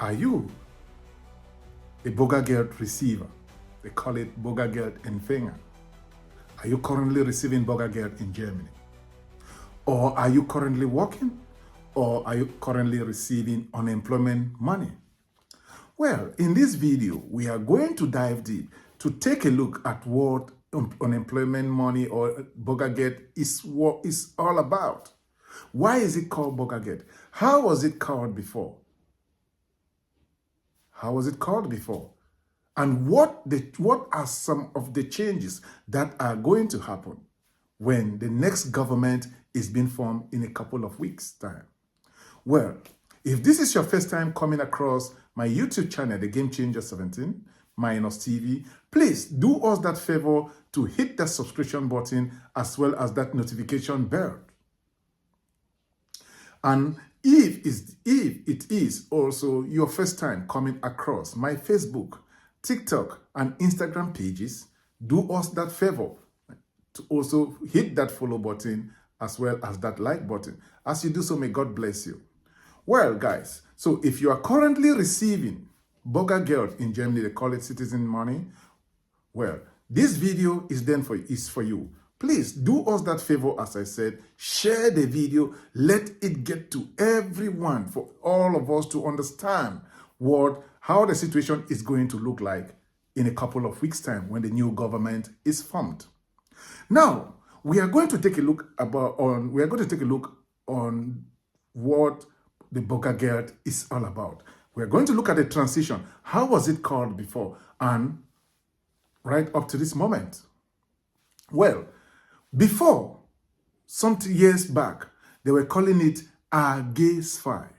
Are you a Bürgergeld receiver? They call it Bürgergeld Empfänger. Are you currently receiving Bürgergeld in Germany? Or are you currently working? Or are you currently receiving unemployment money? Well, in this video, we are going to dive deep to take a look at what unemployment money or Bürgergeld is what is all about. Why is it called Bürgergeld? How was it called before? How was it called before? And what are some of the changes that are going to happen when the next government is being formed in a couple of weeks' time? Well, if this is your first time coming across my YouTube channel, The Game Changer 17 -TV, please do us that favor to hit that subscription button as well as that notification bell. And if it is also your first time coming across my Facebook, TikTok, and Instagram pages, do us that favor to also hit that follow button as well as that like button. As you do so, may God bless you. Well, guys, so if you are currently receiving Bürgergeld in Germany, they call it citizen money, well, this video is for you. Please do us that favor, as I said, share the video, let it get to everyone, for all of us to understand how the situation is going to look like in a couple of weeks' time when the new government is formed. Now, we are going to take a look on what the Bürgergeld is all about. We are going to look at the transition. How was it called before and right up to this moment? Well, before, some years back, they were calling it erklären.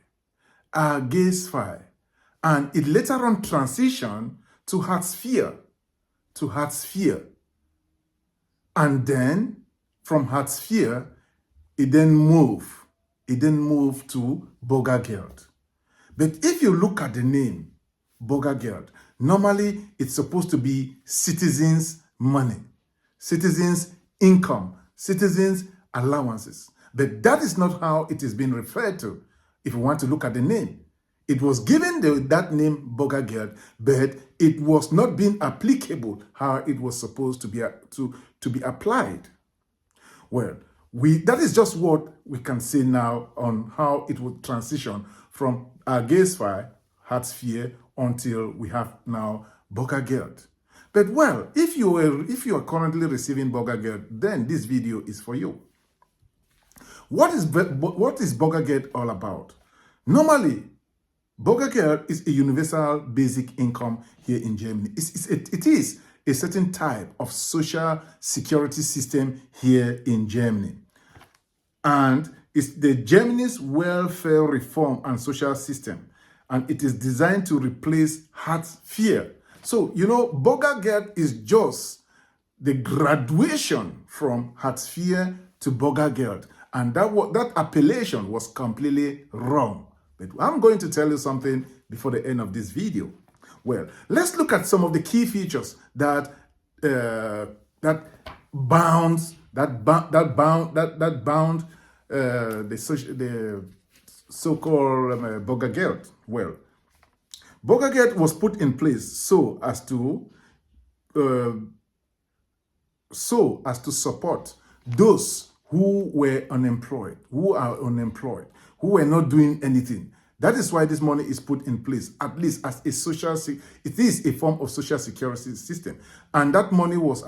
And it later on transitioned to Hartz IV. And then from Hartz IV, it then moved to Bürgergeld. But if you look at the name, Bürgergeld, normally it's supposed to be citizens' money, citizens' income, citizens' allowances. But that is not how it is being referred to if you want to look at the name. It was given that name Bürgergeld, but it was not being applicable how it was supposed to be applied. Well, that is just what we can say now on how it would transition from erklären, Hartz IV, until we have now Bürgergeld. But well, if you are currently receiving Bürgergeld, then this video is for you. What is Bürgergeld all about? Normally, Bürgergeld is a universal basic income here in Germany. It is a certain type of social security system here in Germany. And it's the Germany's welfare reform and social system. And it is designed to replace Hartz IV. So, Bürgergeld is just the graduation from Hartz IV to Bürgergeld. And that appellation was completely wrong. But I'm going to tell you something before the end of this video. Well, let's look at some of the key features that bound the so-called Bürgergeld. Well, Bürgergeld was put in place so as to support those who were unemployed, who were not doing anything. That is why this money is put in place, at least as it is a form of social security system. And that money was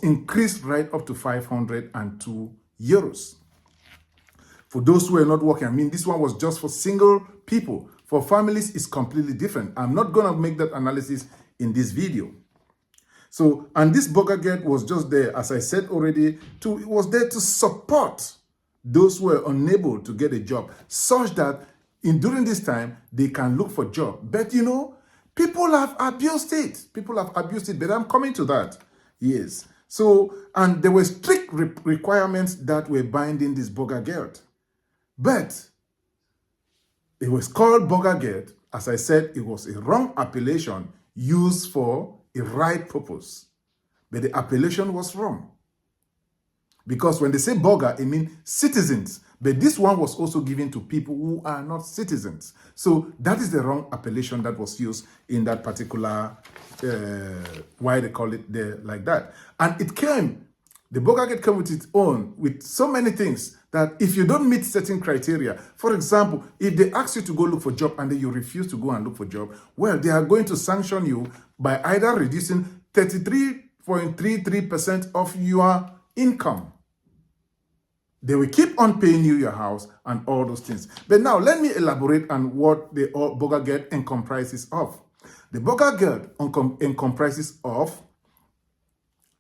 increased right up to 502 euros. For those who are not working, this one was just for single people. For families, it's completely different. I'm not going to make that analysis in this video. So, and this Bürgergeld was just there, as I said already, it was there to support those who were unable to get a job, such that during this time, they can look for job. But people have abused it. But I'm coming to that. Yes. So, and there were strict requirements that were binding this Bürgergeld. But it was called Bürgergeld. As I said, it was a wrong appellation used for a right purpose. But the appellation was wrong. Because when they say Bürger, it means citizens. But this one was also given to people who are not citizens. So that is the wrong appellation that was used in that particular, why they call it there like that. And it came, the Bürgergeld came with its own, with so many things that if you don't meet certain criteria, for example, if they ask you to go look for a job and then you refuse to go and look for a job, well, they are going to sanction you by either reducing 33.33% of your income. They will keep on paying you your house and all those things. But now let me elaborate on what the Bürgergeld comprises of. The Bürgergeld comprises of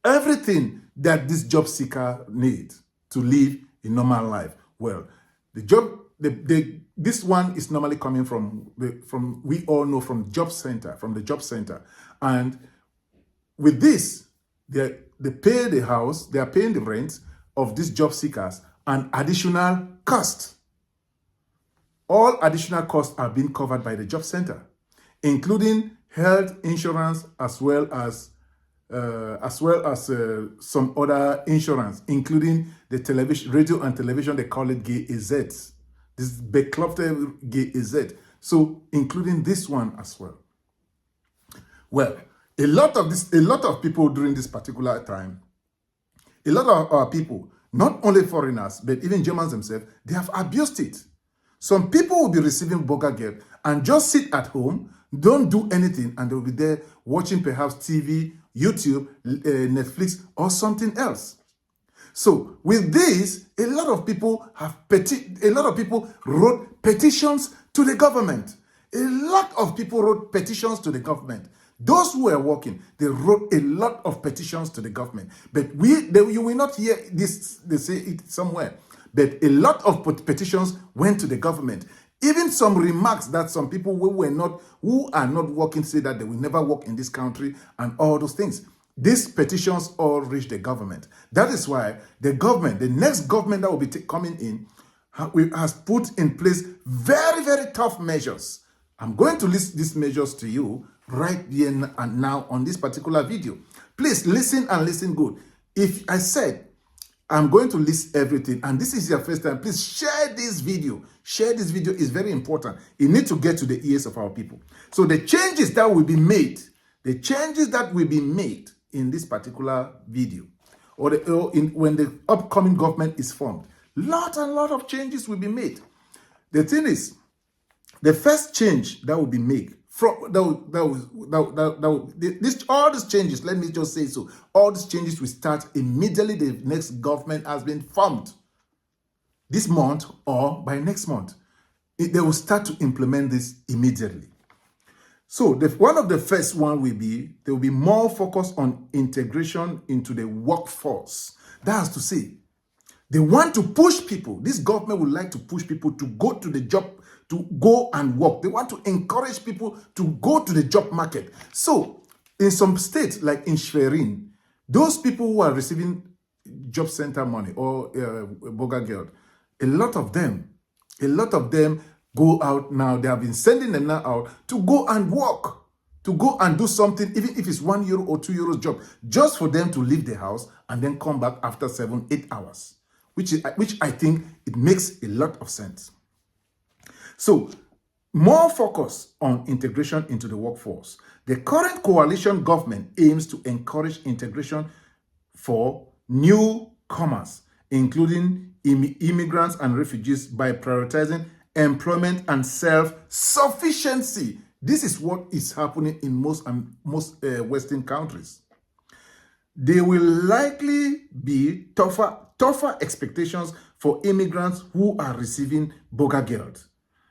everything that this job seeker needs to live a normal life. Well, this one is normally coming from we all know from the job center, and with this, they pay the house, they are paying the rent of these job seekers and additional costs. All additional costs are being covered by the job center, including health insurance as well as some other insurance, including the television, radio and television. They call it Seht. This Betroffenen Seht. So including this one as well. Well, a lot of people during this particular time, a lot of our people, not only foreigners, but even Germans themselves, they have abused it. Some people will be receiving Bürgergeld and just sit at home, don't do anything, and they'll be there watching perhaps TV, YouTube, Netflix, or something else. So with this, a lot of people wrote petitions to the government. A lot of people wrote petitions to the government. Those who were working, they wrote a lot of petitions to the government. But you will not hear this, they say it somewhere. But a lot of petitions went to the government. Even some remarks that some people who are not working say that they will never work in this country and all those things. These petitions all reach the government. That is why the next government that will be coming in, has put in place very, very tough measures. I'm going to list these measures to you right here and now on this particular video. Please listen and listen good. If I said I'm going to list everything and this is your first time, please share this video. Share this video is very important. It needs to get to the ears of our people. So the changes that will be made, in this particular video, when the upcoming government is formed, lot of changes will be made. The thing is, the first change that will be made all these changes, let me just say so, all these changes will start immediately the next government has been formed. This month or by next month. They will start to implement this immediately. So one of the first one will be, there will be more focus on integration into the workforce. That is to say, they want to push people. This government would like to push people to go to the job, to go and work. They want to encourage people to go to the job market. So in some states, like in Schwerin, those people who are receiving job center money or Bürgergeld, a lot of them go out now. They have been sending them now out to go and work, to go and do something, even if it's €1 or €2 job, just for them to leave the house and then come back after 7-8 hours, which I think it makes a lot of sense. So more focus on integration into the workforce. The current coalition government aims to encourage integration for newcomers, including immigrants and refugees, by prioritizing employment and self-sufficiency. This is what is happening in most Western countries. There will likely be tougher expectations for immigrants who are receiving Bürgergeld.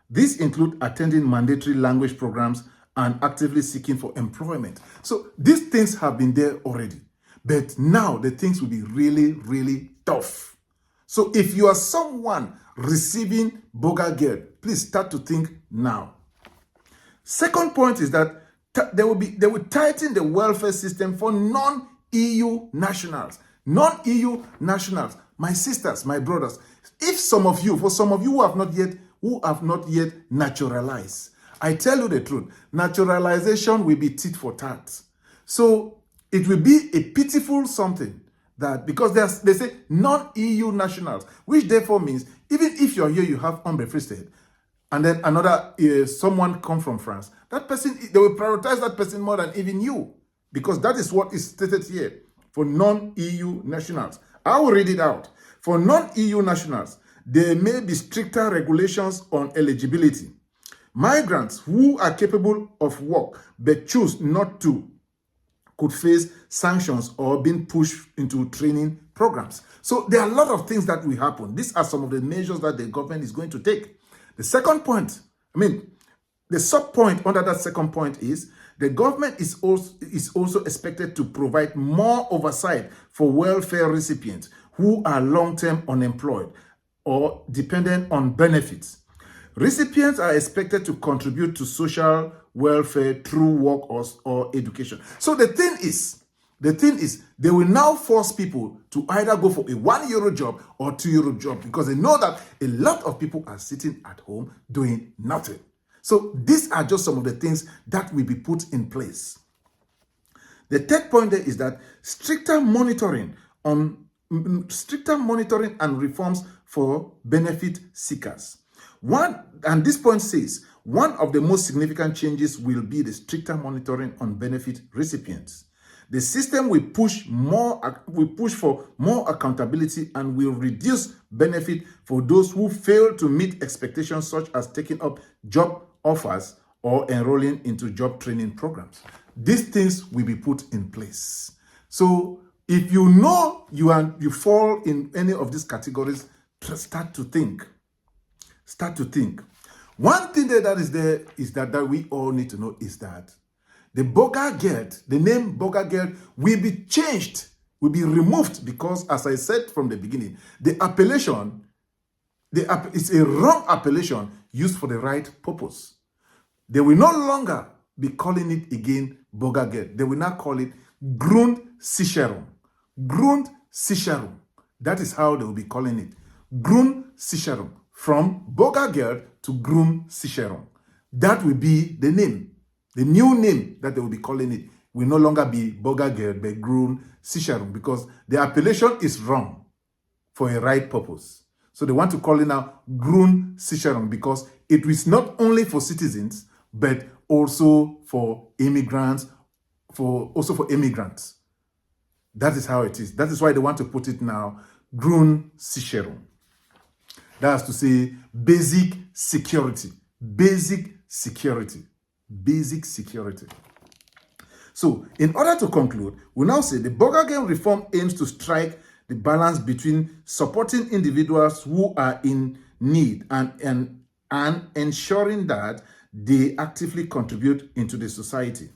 These include attending mandatory language programs and actively seeking for employment. So these things have been there already, but now the things will be really, really tough. So if you are someone receiving Bürgergeld, please start to think now. Second point is that they will tighten the welfare system for non-EU nationals. Non-EU nationals, my sisters, my brothers. For some of you who have not yet naturalized, I tell you the truth, naturalization will be tit for tat. So it will be a pitiful something that, because they say non-EU nationals, which therefore means Even if you're here, you have unbefristed, and then another, someone come from France, that person, they will prioritize that person more than even you, because that is what is stated here for non-EU nationals. I will read it out. For non-EU nationals, there may be stricter regulations on eligibility. Migrants who are capable of work but choose not to could face sanctions or being pushed into training programs. So there are a lot of things that will happen. These are some of the measures that the government is going to take. The second point, the sub-point under that second point is the government is also expected to provide more oversight for welfare recipients who are long-term unemployed or dependent on benefits. Recipients are expected to contribute to social welfare through work or education. So the thing is, they will now force people to either go for a €1 job or €2 job, because they know that a lot of people are sitting at home doing nothing. So these are just some of the things that will be put in place. The third point there is that stricter monitoring and reforms for benefit seekers. And this point says, one of the most significant changes will be the stricter monitoring on benefit recipients. The system will push for more accountability and will reduce benefit for those who fail to meet expectations, such as taking up job offers or enrolling into job training programs. These things will be put in place. So if you know you fall in any of these categories, start to think. One thing that is there is that we all need to know is that the Bürgergeld, the name Bürgergeld, will be changed, will be removed, because, as I said from the beginning, the appellation, it's a wrong appellation used for the right purpose. They will no longer be calling it again Bürgergeld. They will now call it Grundsicherung. Grundsicherung. That is how they will be calling it. Grundsicherung. From Bürgergeld to Grundsicherung. That will be the name. The new name that they will be calling it will no longer be Bürgergeld, but Grundsicherung, because the appellation is wrong for a right purpose. So they want to call it now Grundsicherung, because it is not only for citizens, but also for immigrants, for immigrants. That is how it is. That is why they want to put it now Grundsicherung. That's to say basic security. Basic security. Basic security. So, in order to conclude, we now say the Bürgergeld reform aims to strike the balance between supporting individuals who are in need and ensuring that they actively contribute into the society.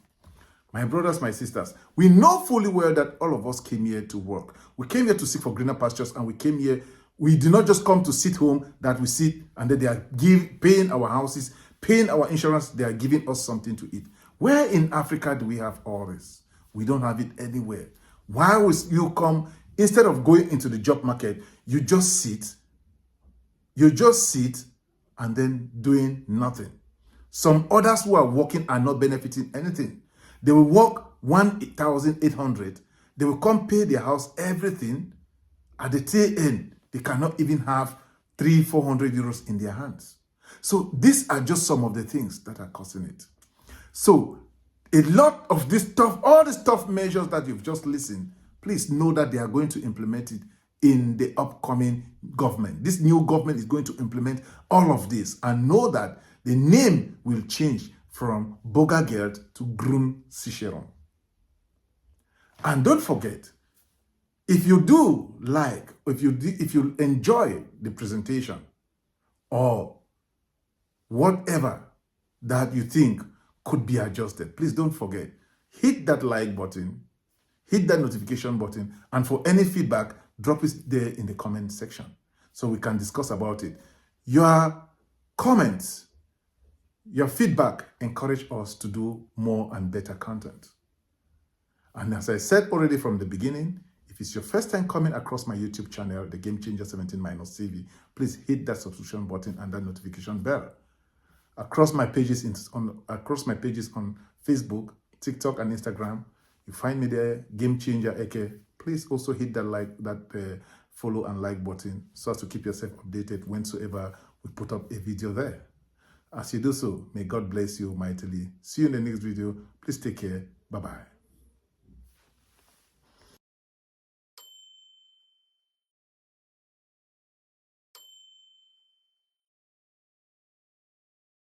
My brothers, my sisters, we know fully well that all of us came here to work. We came here to seek for greener pastures, and we came here. We did not just come to sit home, that we sit and then they are paying our houses, paying our insurance, they are giving us something to eat. Where in Africa do we have all this? We don't have it anywhere. Why would you come, instead of going into the job market, you just sit and then doing nothing. Some others who are working are not benefiting anything. They will work 1,800. They will come pay their house, everything. At the tail end, they cannot even have 300-400 euros in their hands. So these are just some of the things that are causing it. So a lot of this stuff, all the tough measures that you've just listened, please know that they are going to implement it in the upcoming government. This new government is going to implement all of this, and know that the name will change from Bürgergeld to Grundsicherung. And don't forget, if you do like, if you enjoy the presentation or whatever that you think could be adjusted, please don't forget, hit that like button, hit that notification button, and for any feedback, drop it there in the comment section so we can discuss about it. Your comments, your feedback encourage us to do more and better content. And as I said already from the beginning, if it's your first time coming across my YouTube channel, The Game Changer 17-CV, please hit that subscription button and that notification bell. Across my pages on Facebook, TikTok, and Instagram, you find me there, Game Changer AK. Please also hit that follow and like button so as to keep yourself updated whensoever we put up a video there. As you do so, may God bless you mightily. See you in the next video. Please take care. Bye-bye.